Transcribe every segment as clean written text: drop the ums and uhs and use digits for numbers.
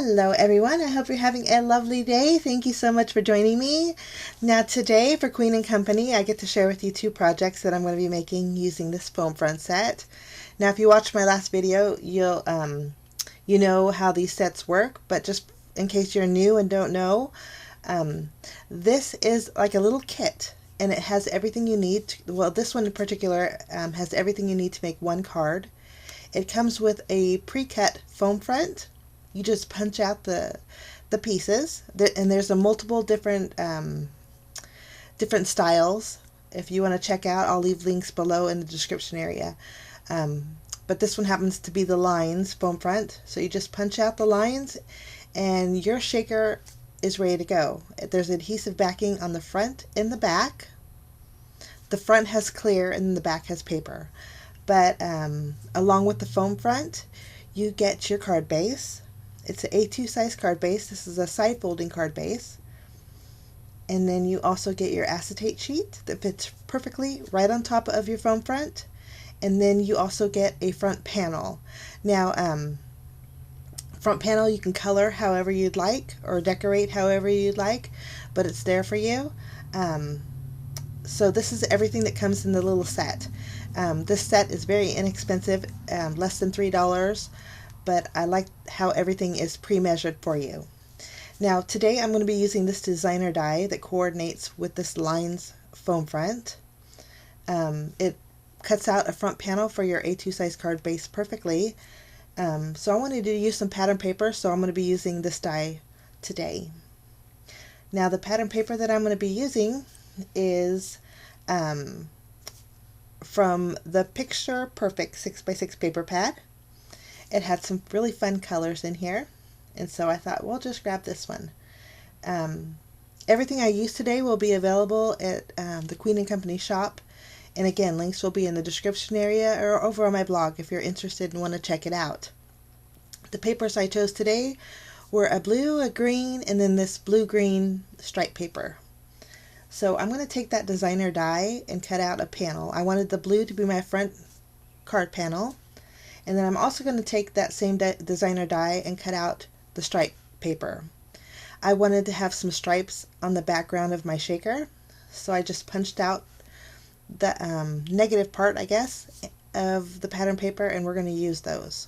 Hello everyone, I hope you're having a lovely day. Thank you so much for joining me. Now today for Queen & Company, I get to share with you two projects that I'm going to be making using this foam front set. Now if you watched my last video, you know how these sets work, but just in case you're new and don't know, this is like a little kit and it has everything you need to, well, this one in particular has everything you need to make one card. It comes with a pre-cut foam front. You just punch out the pieces, and there's a multiple different styles. If you want to check out, I'll leave links below in the description area. But this one happens to be the lines foam front, so you just punch out the lines and your shaker is ready to go. There's adhesive backing on the front and the back. The front has clear and the back has paper. But along with the foam front, you get your card base. It's an A2 size card base. This is a side folding card base. And then you also get your acetate sheet that fits perfectly right on top of your foam front. And then you also get a front panel. Now, front panel you can color however you'd like or decorate however you'd like, but it's there for you. So this is everything that comes in the little set. This set is very inexpensive, less than $3, but I like how everything is pre-measured for you. Now today I'm going to be using this designer die that coordinates with this lines foam front. It cuts out a front panel for your A2 size card base perfectly. So I wanted to use some pattern paper, so I'm going to be using this die today. Now the pattern paper that I'm going to be using is from the Picture Perfect 6x6 paper pad. It had some really fun colors in here, and so I thought, well, just grab this one. Everything I use today will be available at the Queen & Company shop, and again, links will be in the description area or over on my blog if you're interested and want to check it out. The papers I chose today were a blue, a green, and then this blue-green stripe paper. So I'm going to take that designer die and cut out a panel. I wanted the blue to be my front card panel. And then I'm also going to take that same designer die and cut out the stripe paper. I wanted to have some stripes on the background of my shaker. So I just punched out the negative part, I guess, of the pattern paper, and we're going to use those.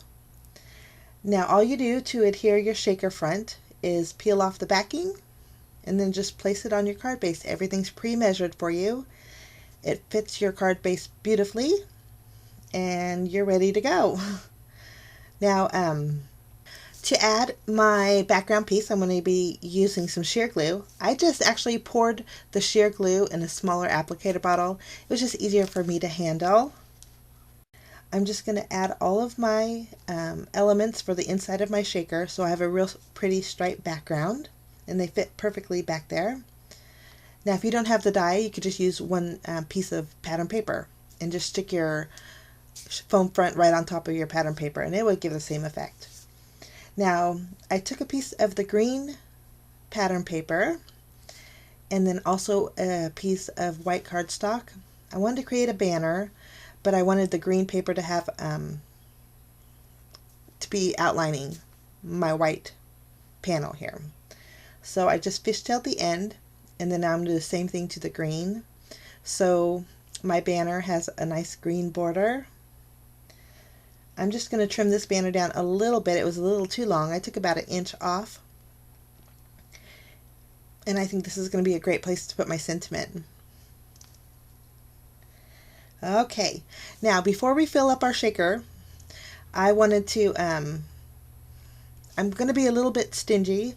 Now all you do to adhere your shaker front is peel off the backing and then just place it on your card base. Everything's pre-measured for you. It fits your card base beautifully and you're ready to go. Now to add my background piece, I'm going to be using some sheer glue. I just actually poured the sheer glue in a smaller applicator bottle. It was just easier for me to handle. I'm just going to add all of my elements for the inside of my shaker, so I have a real pretty striped background and they fit perfectly back there. Now if you don't have the die, you could just use one piece of pattern paper and just stick your foam front right on top of your pattern paper and it would give the same effect. Now I took a piece of the green pattern paper and then also a piece of white cardstock. I wanted to create a banner, but I wanted the green paper to have to be outlining my white panel here. So I just fishtailed the end, and then I'm going to do the same thing to the green. So my banner has a nice green border. I'm just going to trim this banner down a little bit. It was a little too long. I took about an inch off. And I think this is going to be a great place to put my sentiment. Okay, now before we fill up our shaker, I wanted to, I'm going to be a little bit stingy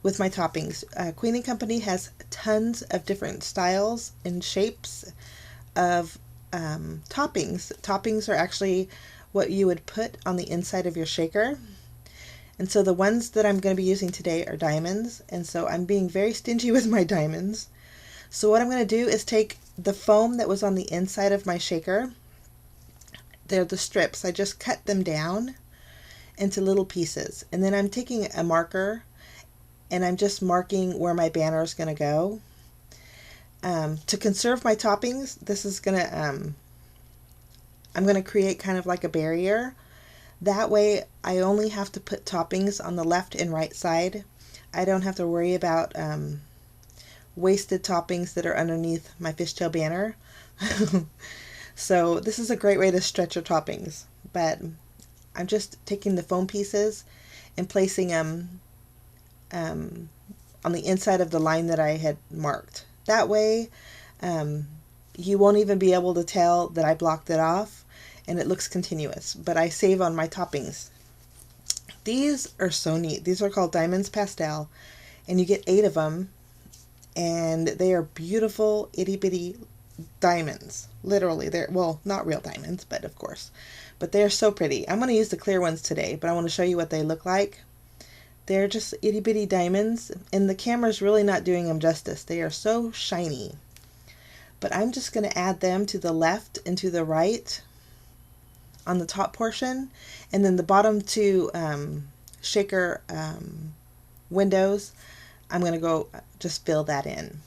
with my toppings. Queen & Company has tons of different styles and shapes of toppings. Toppings are actually what you would put on the inside of your shaker. And so the ones that I'm going to be using today are diamonds, and so I'm being very stingy with my diamonds. So what I'm going to do is take the foam that was on the inside of my shaker. They're the strips. I just cut them down into little pieces. And then I'm taking a marker and I'm just marking where my banner is going to go. To conserve my toppings, this is going to, I'm going to create kind of like a barrier That way I only have to put toppings on the left and right side. I don't have to worry about wasted toppings that are underneath my fishtail banner. So this is a great way to stretch your toppings, but I'm just taking the foam pieces and placing them on the inside of the line that I had marked. That way you won't even be able to tell that I blocked it off, and it looks continuous, but I save on my toppings. These are so neat. These are called Diamonds Pastel, and you get 8 of them, and they are beautiful itty bitty diamonds. Literally, they're, well, not real diamonds, but of course, but they're so pretty. I'm going to use the clear ones today, but I want to show you what they look like. They're just itty bitty diamonds, and the camera's really not doing them justice. They are so shiny. But I'm just going to add them to the left and to the right on the top portion, and then the bottom 2 shaker windows, I'm going to go just fill that in.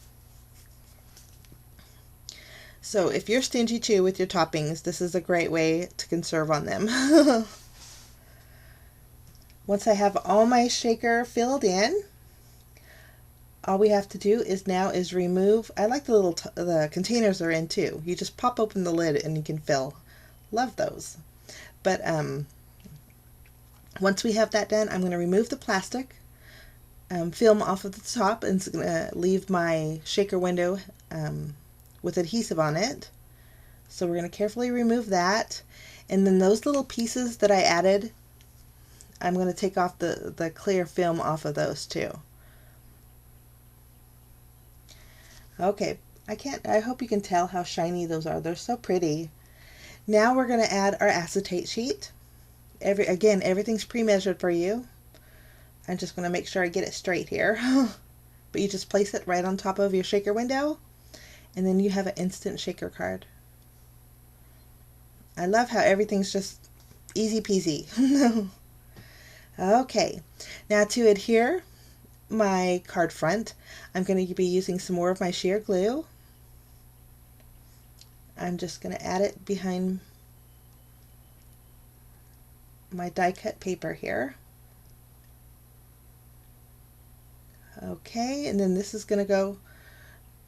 So if you're stingy too with your toppings, this is a great way to conserve on them. Once I have all my shaker filled in, all we have to do is remove, I like the containers they're in too. You just pop open the lid and you can fill. Love those. But once we have that done, I'm going to remove the plastic film off of the top, and it's going to leave my shaker window with adhesive on it. So we're going to carefully remove that, and then those little pieces that I added, I'm going to take off the clear film off of those too. Okay, I hope you can tell how shiny those are. They're so pretty. Now we're going to add our acetate sheet. Again, everything's pre-measured for you. I'm just going to make sure I get it straight here. But you just place it right on top of your shaker window, and then you have an instant shaker card. I love how everything's just easy peasy. Okay, now to adhere my card front, I'm going to be using some more of my sheer glue. I'm just going to add it behind my die cut paper here. Okay, and then this is going to go,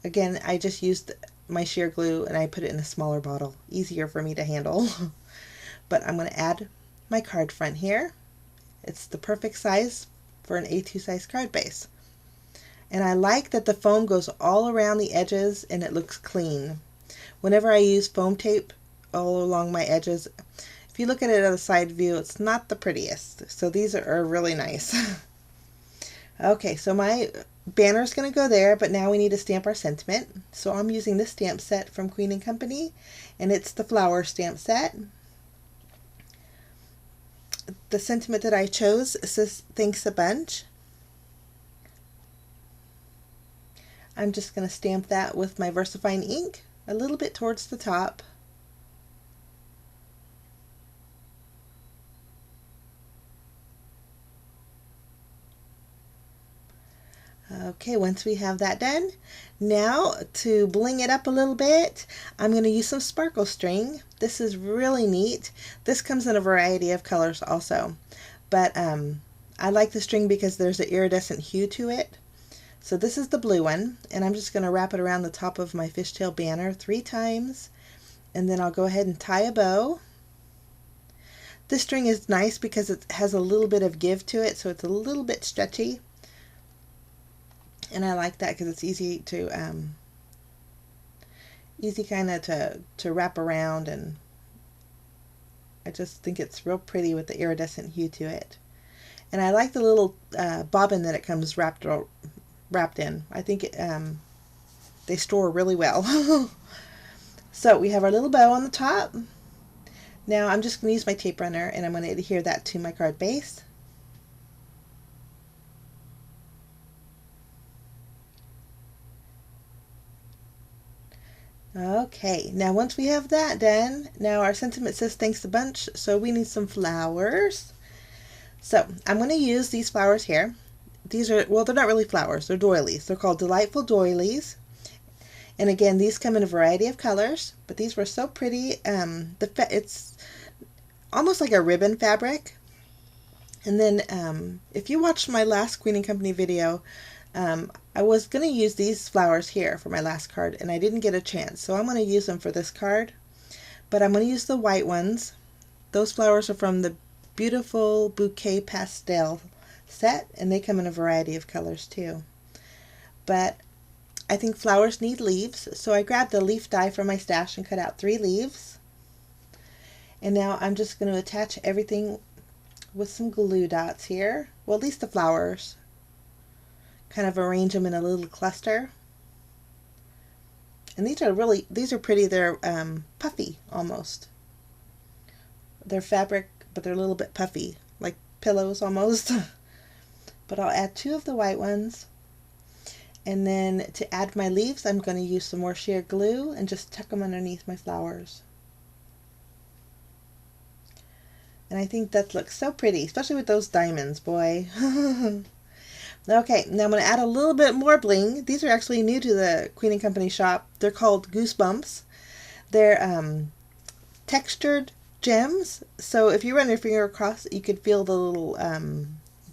again, I just used my sheer glue and I put it in a smaller bottle, easier for me to handle. But I'm going to add my card front here. It's the perfect size for an A2 size card base. And I like that the foam goes all around the edges and it looks clean. Whenever I use foam tape all along my edges, if you look at it at a side view, it's not the prettiest. So these are really nice. Okay, so my banner is going to go there, but now we need to stamp our sentiment. So I'm using this stamp set from Queen & Company, and it's the flower stamp set. The sentiment that I chose says, "Thanks a bunch." I'm just going to stamp that with my VersaFine ink a little bit towards the top. Okay, once we have that done, now to bling it up a little bit, I'm going to use some sparkle string. This is really neat. This comes in a variety of colors also, but I like the string because there's an iridescent hue to it. So this is the blue one, and I'm just going to wrap it around the top of my fishtail banner 3 times, and then I'll go ahead and tie a bow. This string is nice because it has a little bit of give to it, so it's a little bit stretchy. And I like that because it's easy to kind of to wrap around, and I just think it's real pretty with the iridescent hue to it. And I like the little bobbin that it comes wrapped in. I think they store really well. So we have our little bow on the top. Now I'm just going to use my tape runner, and I'm going to adhere that to my card base. Okay, now once we have that done, now our sentiment says "Thanks a bunch," so we need some flowers. So I'm going to use these flowers here. These are, well, they're not really flowers, they're doilies. They're called Delightful Doilies. And again, these come in a variety of colors, but these were so pretty. almost like a ribbon fabric. And then if you watched my last Queen & Company video, I was going to use these flowers here for my last card, and I didn't get a chance. So I'm going to use them for this card. But I'm going to use the white ones. Those flowers are from the Beautiful Bouquet Pastel set, and they come in a variety of colors too. But I think flowers need leaves, so I grabbed the leaf die from my stash and cut out 3 leaves. And now I'm just going to attach everything with some glue dots here. Well, at least the flowers. Kind of arrange them in a little cluster. And these are pretty. They're puffy almost. They're fabric, but they're a little bit puffy, like pillows almost. But I'll add 2 of the white ones. And then to add my leaves, I'm going to use some more sheer glue and just tuck them underneath my flowers. And I think that looks so pretty, especially with those diamonds, boy. Okay, now I'm going to add a little bit more bling. These are actually new to the Queen & Company shop. They're called Goosebumps. They're textured gems. So if you run your finger across, you could feel the little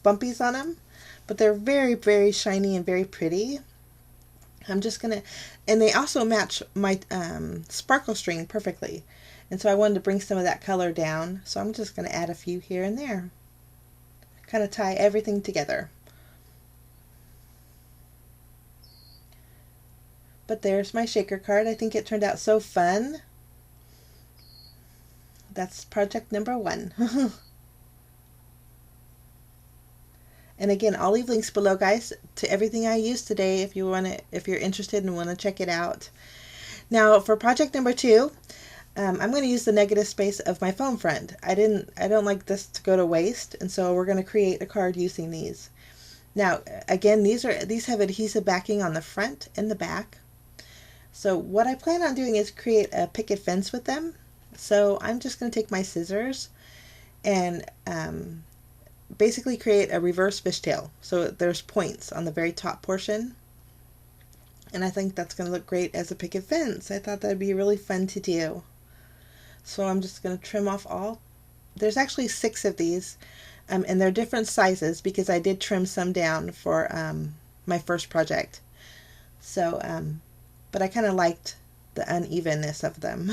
bumpies on them. But they're very, very shiny and very pretty. I'm just going to, and they also match my sparkle string perfectly. And so I wanted to bring some of that color down. So I'm just going to add a few here and there. Kind of tie everything together. But there's my shaker card. I think it turned out so fun. That's project number 1. And again, I'll leave links below, guys, to everything I used today if you're interested and want to check it out. Now for project number 2, I'm going to use the negative space of my foam front. I don't like this to go to waste, and so we're going to create a card using these. Now again, these have adhesive backing on the front and the back. So what I plan on doing is create a picket fence with them. So I'm just going to take my scissors and basically create a reverse fishtail. So there's points on the very top portion. And I think that's going to look great as a picket fence. I thought that would be really fun to do. So I'm just going to trim off all. There's actually 6 of these. And they're different sizes because I did trim some down for my first project. So, but I kind of liked the unevenness of them.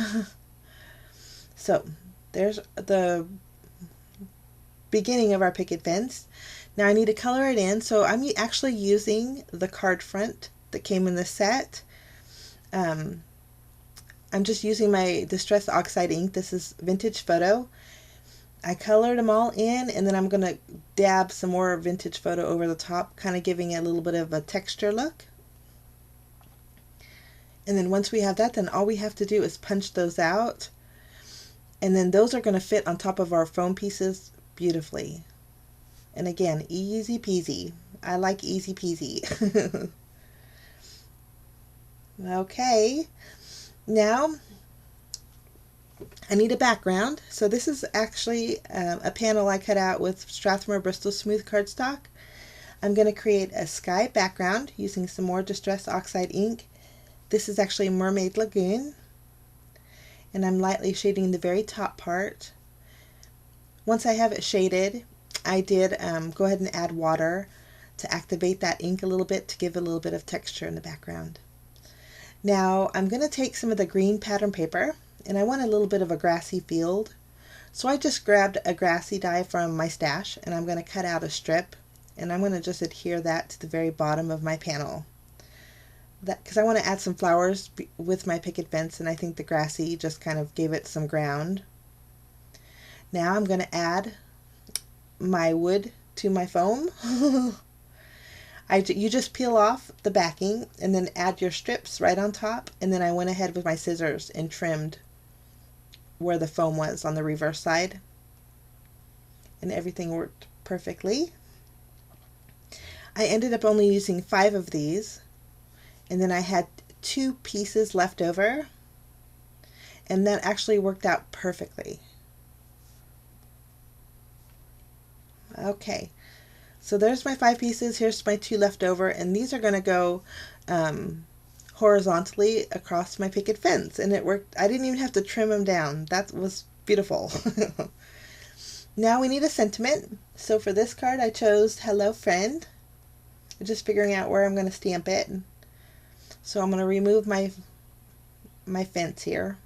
So there's the beginning of our picket fence. Now I need to color it in, so I'm actually using the card front that came in the set. I'm just using my Distress Oxide ink. This is Vintage Photo. I colored them all in, and then I'm going to dab some more Vintage Photo over the top, kind of giving it a little bit of a texture look. And then once we have that, then all we have to do is punch those out. And then those are going to fit on top of our foam pieces beautifully. And again, easy peasy. I like easy peasy. Okay, now I need a background. So this is actually a panel I cut out with Strathmore Bristol Smooth cardstock. I'm going to create a sky background using some more Distress Oxide ink. This is actually Mermaid Lagoon. And I'm lightly shading the very top part. Once I have it shaded, I did go ahead and add water to activate that ink a little bit to give a little bit of texture in the background. Now I'm going to take some of the green pattern paper, and I want a little bit of a grassy field. So I just grabbed a grassy die from my stash, and I'm going to cut out a strip, and I'm going to just adhere that to the very bottom of my panel. Because I want to add some flowers with my picket fence, and I think the grassy just kind of gave it some ground. Now I'm going to add my wood to my foam. You just peel off the backing and then add your strips right on top, and then I went ahead with my scissors and trimmed where the foam was on the reverse side, and everything worked perfectly. I ended up only using 5 of these. And then I had 2 pieces left over, and that actually worked out perfectly. Okay, so there's my 5 pieces. Here's my 2 left over, and these are going to go horizontally across my picket fence, and it worked. I didn't even have to trim them down. That was beautiful. Now we need a sentiment. So for this card I chose Hello Friend. I'm just figuring out where I'm going to stamp it. So I'm going to remove my fence here.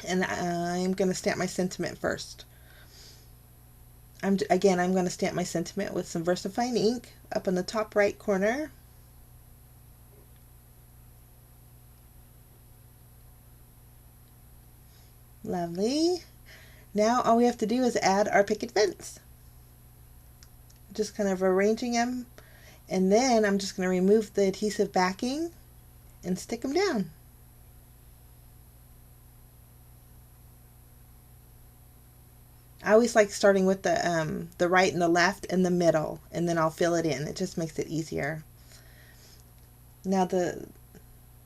And I'm going to stamp my sentiment first. I'm going to stamp my sentiment with some VersaFine ink up in the top right corner. Lovely. Now all we have to do is add our picket fence. Just kind of arranging them, and then I'm just going to remove the adhesive backing and stick them down. I always like starting with the right and the left and the middle, and then I'll fill it in. It just makes it easier. Now the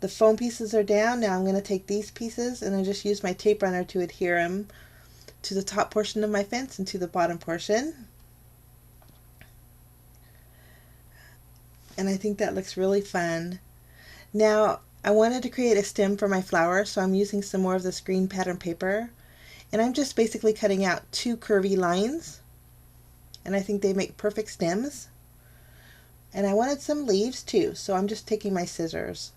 foam pieces are down. Now I'm going to take these pieces and I just use my tape runner to adhere them to the top portion of my fence and to the bottom portion. And I think that looks really fun. Now I wanted to create a stem for my flower, so I'm using some more of this green pattern paper. And I'm just basically cutting out 2 curvy lines, and I think they make perfect stems. And I wanted some leaves too, so I'm just taking my scissors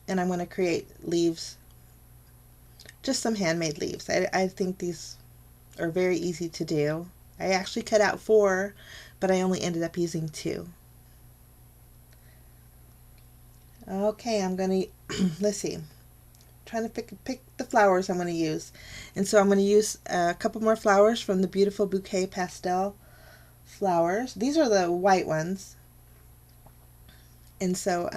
and I'm going to create leaves, just some handmade leaves. I think these are very easy to do. I actually cut out 4, but I only ended up using 2. Okay, I'm going to, let's see. Trying to pick the flowers I'm going to use. And so I'm going to use a couple more flowers from the Beautiful Bouquet pastel flowers. These are the white ones. And so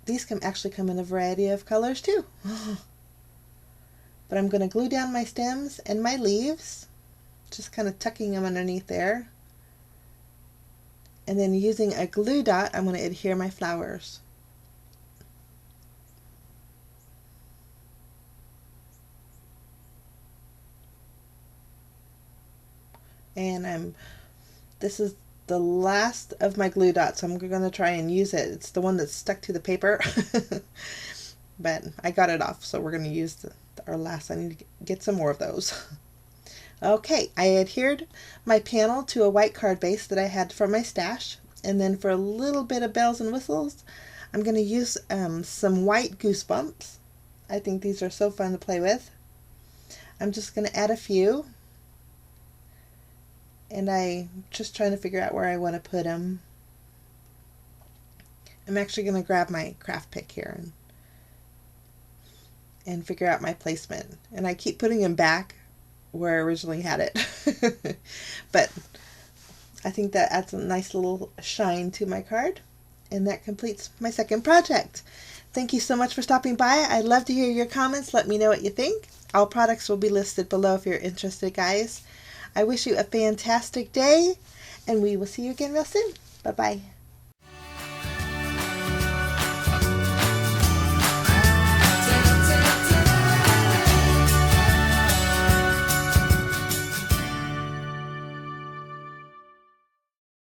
these can actually come in a variety of colors too. But I'm going to glue down my stems and my leaves, just kind of tucking them underneath there. And then using a glue dot, I'm going to adhere my flowers. And this is the last of my glue dots. I'm going to try and use it. It's the one that's stuck to the paper. But I got it off, so we're going to use our last. I need to get some more of those. Okay, I adhered my panel to a white card base that I had from my stash. And then for a little bit of bells and whistles, I'm going to use some white goosebumps. I think these are so fun to play with. I'm just going to add a few. And I'm just trying to figure out where I want to put them. I'm actually going to grab my craft pick here and figure out my placement. And I keep putting them back where I originally had it. But I think that adds a nice little shine to my card. And that completes my second project. Thank you so much for stopping by. I'd love to hear your comments. Let me know what you think. All products will be listed below if you're interested, guys. I wish you a fantastic day, and we will see you again real soon. Bye-bye.